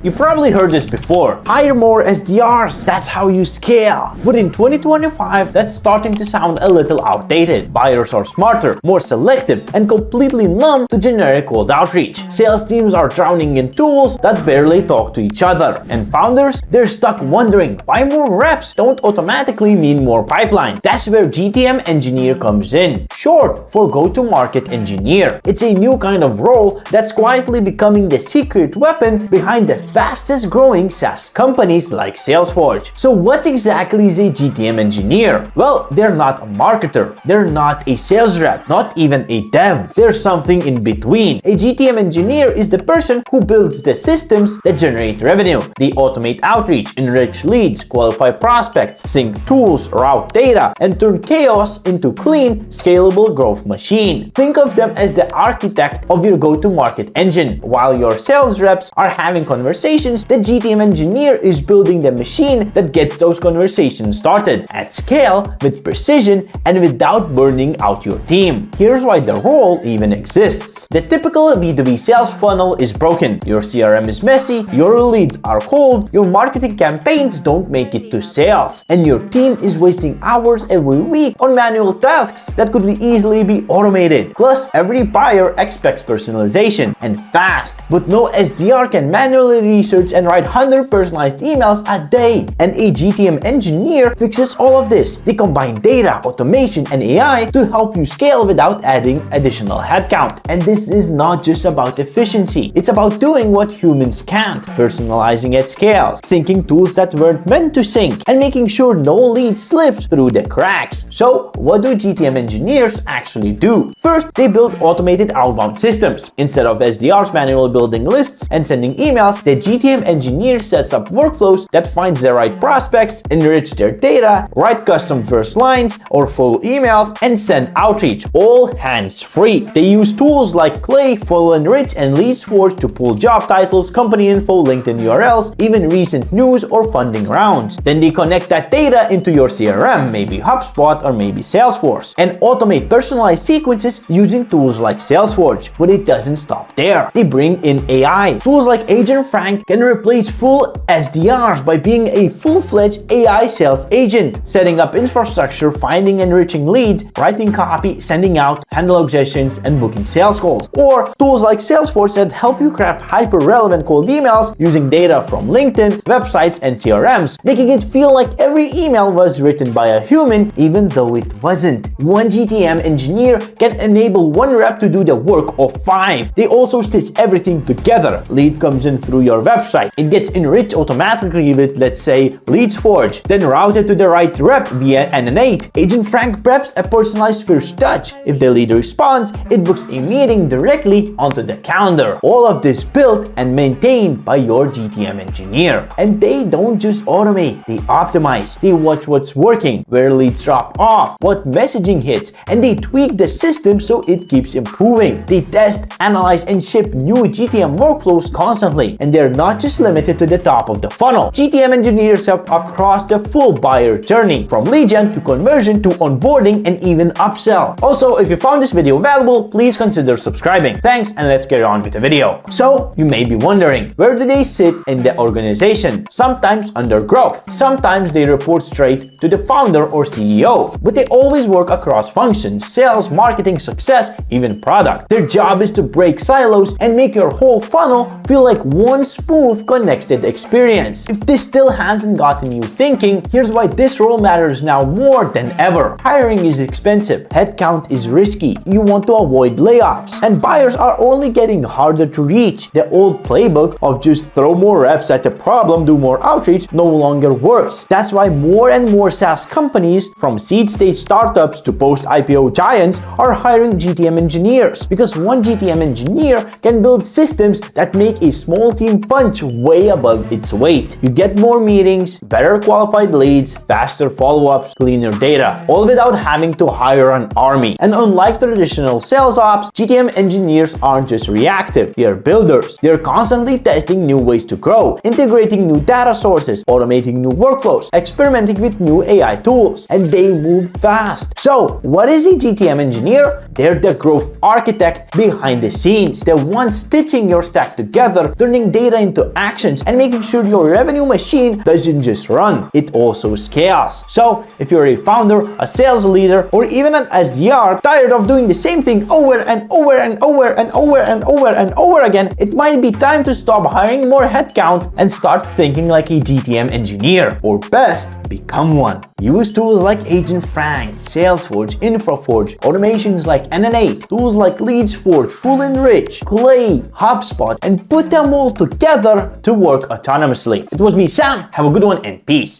You probably heard this before. Hire more SDRs. That's how you scale. But in 2025, that's starting to sound a little outdated. Buyers are smarter, more selective, and completely numb to generic cold outreach. Sales teams are drowning in tools that barely talk to each other. And founders, they're stuck wondering why more reps don't automatically mean more pipeline. That's where GTM Engineer comes in, short for Go-to-Market Engineer. It's a new kind of role that's quietly becoming the secret weapon behind the fastest growing SaaS companies like Salesforge. So what exactly is a GTM engineer? Well, they're not a marketer, they're not a sales rep, not even a dev. They're something in between. A GTM engineer is the person who builds the systems that generate revenue. They automate outreach, enrich leads, qualify prospects, sync tools, route data, and turn chaos into clean, scalable growth machine. Think of them as the architect of your go-to-market engine. While your sales reps are having conversations, the GTM engineer is building the machine that gets those conversations started at scale, with precision, and without burning out your team. Here's why the role even exists. The typical B2B sales funnel is broken. Your CRM is messy, your leads are cold, your marketing campaigns don't make it to sales, and your team is wasting hours every week on manual tasks that could easily be automated. Plus, every buyer expects personalization and fast, but no SDR can manually research and write 100 personalized emails a day. And a GTM engineer fixes all of this. They combine data, automation, and AI to help you scale without adding additional headcount. And this is not just about efficiency. It's about doing what humans can't, personalizing at scale, syncing tools that weren't meant to sync, and making sure no lead slips through the cracks. So, what do GTM engineers actually do? First, they build automated outbound systems. Instead of SDRs manually building lists and sending emails, the GTM engineer sets up workflows that finds the right prospects, enrich their data, write custom first lines or full emails, and send outreach, all hands-free. They use tools like Clay, FullEnrich, and Leadsforge to pull job titles, company info, LinkedIn URLs, even recent news or funding rounds. Then they connect that data into your CRM, maybe HubSpot or maybe Salesforce, and automate personalized sequences using tools like Salesforge. But it doesn't stop there. They bring in AI. Tools like Agent Frank can replace full SDRs by being a full-fledged AI sales agent, setting up infrastructure, finding and enriching leads, writing copy, sending out, handle objections, and booking sales calls. Or tools like Salesforce that help you craft hyper-relevant cold emails using data from LinkedIn, websites, and CRMs, making it feel like every email was written by a human even though it wasn't. One GTM engineer can enable one rep to do the work of 5. They also stitch everything together. Lead comes in through your website. It gets enriched automatically with, let's say, Leadsforge, then routed to the right rep via N8. Agent Frank preps a personalized first touch. If the lead responds, it books a meeting directly onto the calendar. All of this built and maintained by your GTM engineer. And they don't just automate, they optimize. They watch what's working, where leads drop off, what messaging hits, and they tweak the system so it keeps improving. They test, analyze, and ship new GTM workflows constantly. And they're not just limited to the top of the funnel. GTM engineers help across the full buyer journey, from lead gen to conversion to onboarding and even upsell. Also, if you found this video valuable, please consider subscribing. Thanks, and let's get on with the video. So, you may be wondering, where do they sit in the organization? Sometimes under growth. Sometimes they report straight to the founder or CEO. But they always work across functions: sales, marketing, success, even product. Their job is to break silos and make your whole funnel feel like one smooth, connected experience. If this still hasn't gotten you thinking, here's why this role matters now more than ever. Hiring is expensive, headcount is risky, you want to avoid layoffs, and buyers are only getting harder to reach. The old playbook of just throw more reps at the problem, do more outreach, no longer works. That's why more and more SaaS companies, from seed stage startups to post-IPO giants, are hiring GTM engineers, because one GTM engineer can build systems that make a small team punch way above its weight. You get more meetings, better qualified leads, faster follow-ups, cleaner data, all without having to hire an army. And unlike Unlike traditional sales ops, GTM engineers aren't just reactive, they are builders. They're constantly testing new ways to grow, integrating new data sources, automating new workflows, experimenting with new AI tools, and they move fast. So, what is a GTM engineer? They're the growth architect behind the scenes, the one stitching your stack together, turning data into actions, and making sure your revenue machine doesn't just run, it also scales. So, if you're a founder, a sales leader, or even an SDR tired of doing the same thing over and over and over and over and over and over again, it might be time to stop hiring more headcount and start thinking like a GTM engineer, or best, become one. Use tools like Agent Frank, Salesforge, Infraforge, automations like NN8, tools like Leadsforge, FullEnrich, Clay, HubSpot, and put them all together to work autonomously. It was me, Sam. Have a good one and peace.